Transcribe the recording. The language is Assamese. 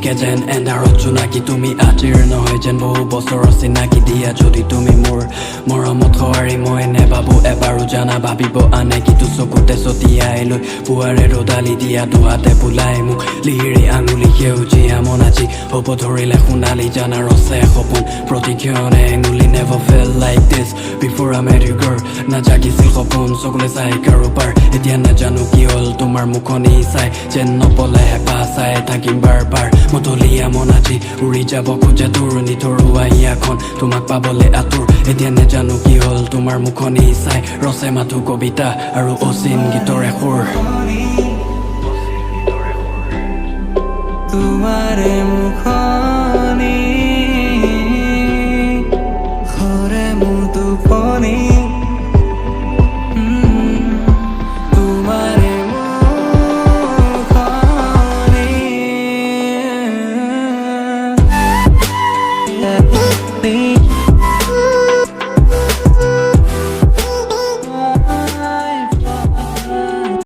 থাকে যেন এন্ধাৰত জোনাকী তুমি আজিৰ নহয় যেন বহু বছৰৰ চিনাকি দিয়া যদি তুমি মোৰ মৰমত সঁহাৰি মই নেভাবো এবাৰো জানা ভাবিব আনে কিন্তু চকুতে ছটিয়াই লৈ পুৱাৰে ৰ'দালি দিয়া দুহাতে বুলাই মোক লিহিৰি আঙুলি সেউজীয়া মন আজি হ'ব ধৰিলে সোণালী জানা ৰচে সপোন প্ৰতিক্ষণে এঙুলি never felt like this before I met you girl নাজাগিছিল সপোন চকুলে চাই কাৰোবাৰ এতিয়া নাজানো কি হ'ল তোমাৰ মুখনি চাই যেন নপলে হেঁপাহ চাই থাকিম বাৰ বাৰ মতলীয়া মন আজি উৰি যাব খোজে তোৰ নিথৰুৱা ইয়াখন তোমাক পাবলে আতুৰ এতিয়া নাজানো কি হ'ল তোমাৰ মুখনি চাই ৰচে মাথো কবিতা আৰু অচিন গীতৰে সুৰ Tumarei